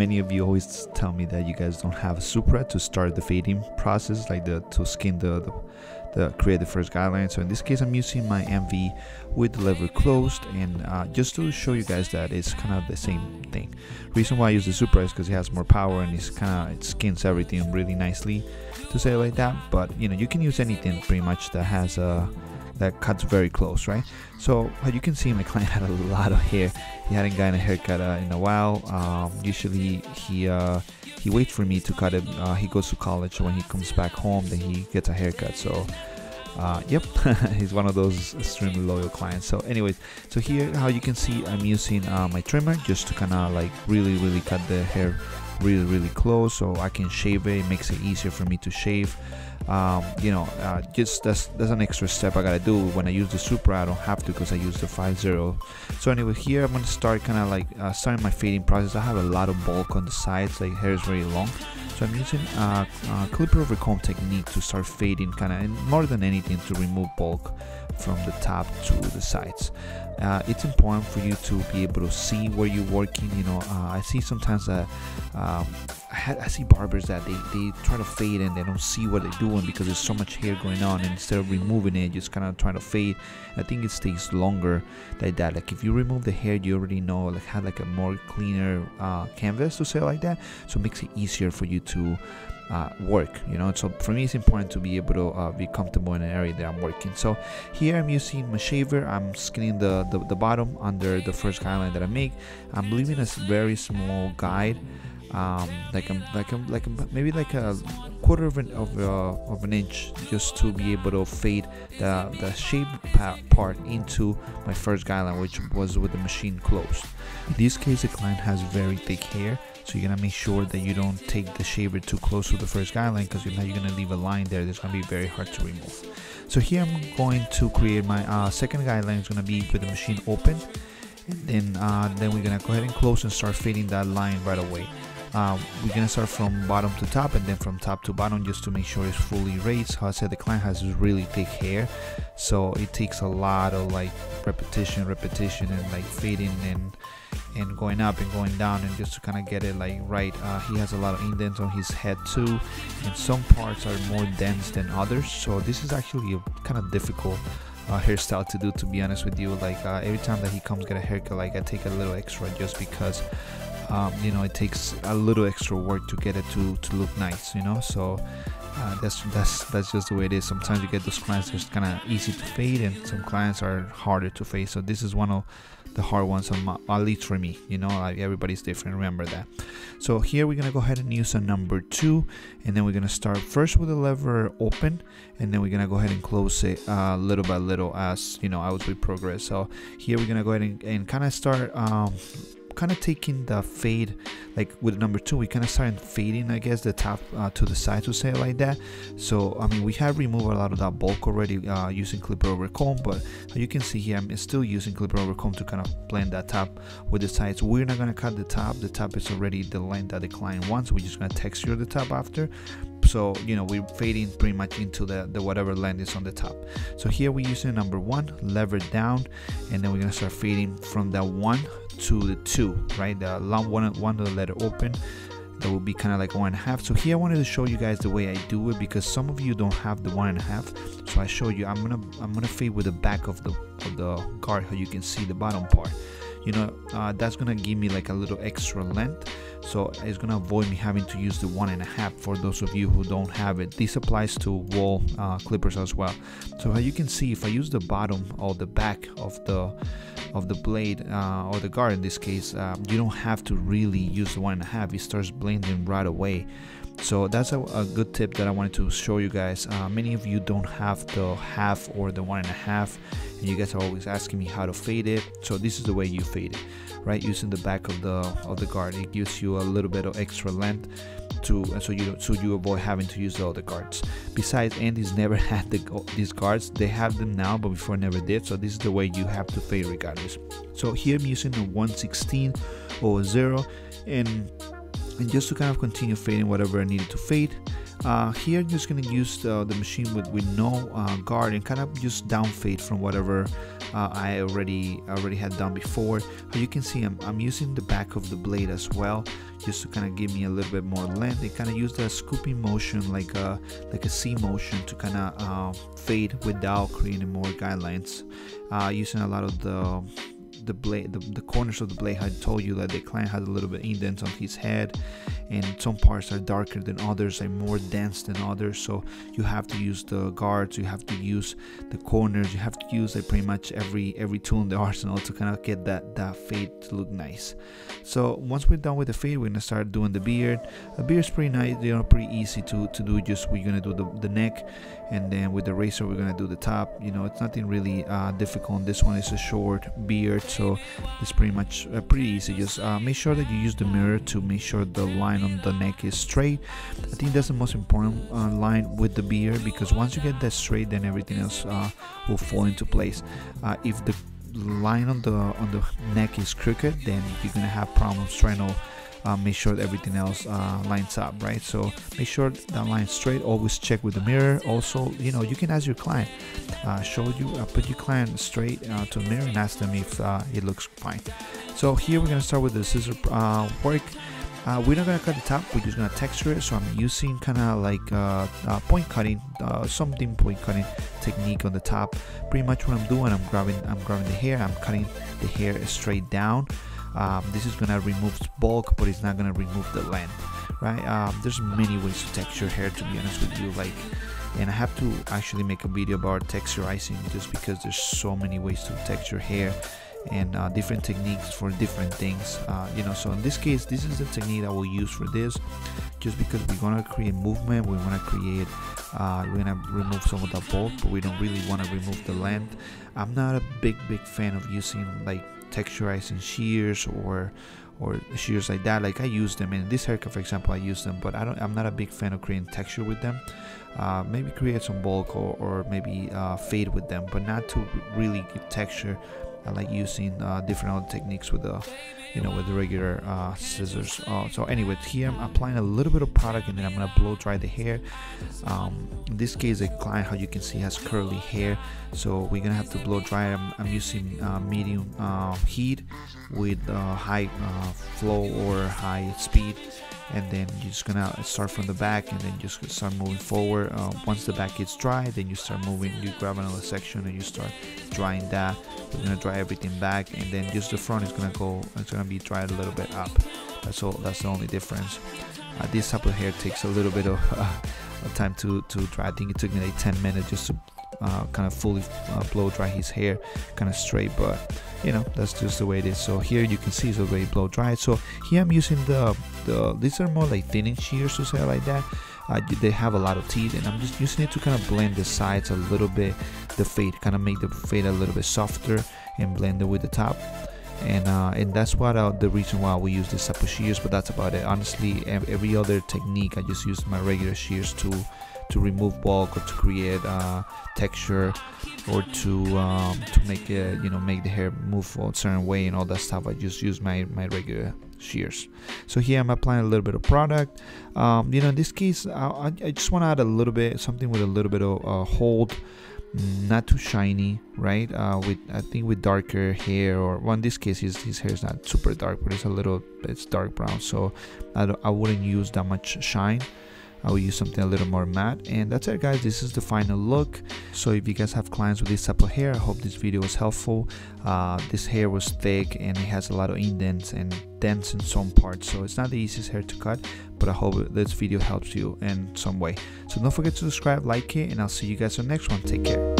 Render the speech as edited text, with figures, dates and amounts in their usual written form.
many of you always tell me that you guys don't have a super to start the fading process, like to skin the create the first guideline. So in this case I'm using my MV with the lever closed, and just to show you guys that it's kind of the same thing. Reason why I use the super is because it has more power and it skins everything really nicely, to say it like that. But you know, you can use anything pretty much that has that cuts very close, right? So as you can see, my client had a lot of hair. He hadn't gotten a haircut in a while. Usually he waits for me to cut it. He goes to college, so when he comes back home, then he gets a haircut. So yep, he's one of those extremely loyal clients. So anyways, so here how you can see I'm using my trimmer just to kind of like really cut the hair really close, so I can shave it. It makes it easier for me to shave. You know, just that's an extra step I gotta do. When I use the super, I don't have to because I use the 5-0. So anyway, here I'm gonna start kind of like starting my fading process. I have a lot of bulk on the sides, like hair is very long, so I'm using clipper over comb technique to start fading, kind of, and more than anything to remove bulk from the top to the sides. It's important for you to be able to see where you're working. You know, I see sometimes that I see barbers that they try to fade and they don't see what they're doing because there's so much hair going on, and instead of removing it, just kind of trying to fade. I think it stays longer like that. Like if you remove the hair, you already know, like have like a more cleaner canvas, to say it like that, so it makes it easier for you to work, you know. So for me it's important to be able to be comfortable in an area that I'm working. So here I'm using my shaver. I'm skinning the bottom under the first guideline that I make. I'm leaving a very small guide, maybe like a quarter of an inch, just to be able to fade the shaved part into my first guideline, which was with the machine closed. In this case, the client has very thick hair, so you're gonna make sure that you don't take the shaver too close to the first guideline, because now you're gonna leave a line there that's gonna be very hard to remove. So here I'm going to create my second guideline. It's gonna be with the machine open, and then we're gonna go ahead and close and start fading that line right away. We're gonna start from bottom to top and then from top to bottom, just to make sure it's fully raised. How I said, the client has really thick hair, so it takes a lot of like repetition and like fading and going up and going down, and just to kind of get it like right. He has a lot of indents on his head too, and some parts are more dense than others, so this is actually a kind of difficult hairstyle to do, to be honest with you. Like every time that he comes get a haircut, like I take a little extra, just because you know, it takes a little extra work to get it to look nice, you know. So that's just the way it is. Sometimes you get those clients that's kind of easy to fade, and some clients are harder to fade. So this is one of the hard ones, at least for me, you know. Like everybody's different, remember that. So here we're gonna go ahead and use a number 2, and then we're gonna start first with the lever open, and then we're gonna go ahead and close it little by little, as you know, as we progress. So here we're gonna go ahead and kind of start kind of taking the fade, like with number 2, we kind of started fading, I guess, the top to the side, to say it like that. So I mean, we have removed a lot of that bulk already using clipper over comb, but you can see here I'm still using clipper over comb to kind of blend that top with the sides. We're not going to cut the top is already the length that the client wants. We're just going to texture the top after. So you know, we're fading pretty much into the whatever length is on the top. So here we're using number 1, lever down, and then we're gonna start fading from the 1 to the 2, right? The long one to the letter open, that will be kind of like 1.5. So here I wanted to show you guys the way I do it, because some of you don't have the 1.5. So I show you, I'm gonna fade with the back of the guard, how you can see the bottom part. You know, that's gonna give me like a little extra length, so it's gonna avoid me having to use the 1.5 for those of you who don't have it. This applies to WAHL clippers as well. So how you can see, if I use the bottom or the back of the blade or the guard in this case, you don't have to really use the 1.5. It starts blending right away. So that's a good tip that I wanted to show you guys. Many of you don't have the half or the 1.5, and you guys are always asking me how to fade it. So this is the way you fade it, right? Using the back of the guard, it gives you a little bit of extra length so you avoid having to use the other guards. Besides, Andy's never had these guards. They have them now, but before never did. So this is the way you have to fade regardless. So here I'm using a 1/16 or 0, and just to kind of continue fading whatever I needed to fade. Here I'm just going to use the machine with no guard, and kind of just down fade from whatever I already had done before. You can see I'm using the back of the blade as well, just to kind of give me a little bit more length. They kind of use the scooping motion, like a C motion, to kind of fade without creating more guidelines. Using a lot of the blade, the corners of the blade. I told you that the client has a little bit indents on his head, and some parts are darker than others, are more dense than others, so you have to use the guards, you have to use the corners, you have to use like pretty much every tool in the arsenal to kind of get that fade to look nice. So once we're done with the fade, we're gonna start doing the beard. The beard's pretty nice, you know, pretty easy to do. Just we're gonna do the neck, and then with the razor we're gonna do the top. You know, it's nothing really difficult. This one is a short beard, so it's pretty much pretty easy. Just make sure that you use the mirror to make sure the line on the neck is straight. I think that's the most important line with the beard, because once you get that straight, then everything else will fall into place. If the line on the neck is crooked, then you're gonna have problems trying to make sure that everything else lines up, right? So make sure that line's straight. Always check with the mirror. Also, you know, you can ask your client, put your client straight to the mirror and ask them if it looks fine. So here we're gonna start with the scissor work. We're not gonna cut the top, we're just gonna texture it. So I'm using kind of like point cutting, something point cutting technique on the top. Pretty much what I'm doing, I'm grabbing the hair, I'm cutting the hair straight down. This is gonna remove bulk, but it's not gonna remove the length, right? There's many ways to texture hair, to be honest with you, like, and I have to actually make a video about texturizing, just because there's so many ways to texture hair, and different techniques for different things, you know. So in this case, this is the technique I will use for this, just because we're gonna create movement, we want to create we're gonna remove some of the bulk, but we don't really want to remove the length. I'm not a big fan of using like texturizing shears or shears like that. Like I use them in this haircut, for example, I use them, but I'm not a big fan of creating texture with them. Maybe create some bulk or maybe fade with them, but not to really give texture. I like using different other techniques with the, you know, with the regular scissors. So anyway, here I'm applying a little bit of product, and then I'm gonna blow dry the hair. In this case, the client, how you can see, has curly hair, so we're gonna have to blow dry. I'm using medium heat with high flow or high speed, and then you're just gonna start from the back and then just start moving forward. Once the back gets dry, then you start moving, you grab another section and you start drying that. We're gonna dry everything back, and then just the front is gonna go, it's gonna be dried a little bit up. That's all, that's the only difference. This type of hair takes a little bit of time to dry. I think it took me like 10 minutes just to kind of fully blow dry his hair kind of straight, but you know, that's just the way it is. So here you can see it's already blow dried. So here I'm using these are more like thinning shears, to say it like that. They have a lot of teeth, and I'm just using it to kind of blend the sides a little bit, the fade, kind of make the fade a little bit softer and blend it with the top. And that's what the reason why we use this type of shears. But that's about it. Honestly, every other technique, I just use my regular shears to remove bulk, or to create texture, or to make it, you know, make the hair move a certain way and all that stuff. I just use my regular shears. So here I'm applying a little bit of product. You know, in this case, I just want to add a little bit, something with a little bit of hold, not too shiny, right? I think with darker hair, or well, in this case his hair is not super dark, but it's dark brown, so I wouldn't use that much shine. I will use something a little more matte. And that's it, guys. This is the final look. So if you guys have clients with this type of hair, I hope this video was helpful. This hair was thick and it has a lot of indents and dents in some parts, so it's not the easiest hair to cut, but I hope this video helps you in some way. So don't forget to subscribe, like it, and I'll see you guys on the next one. Take care.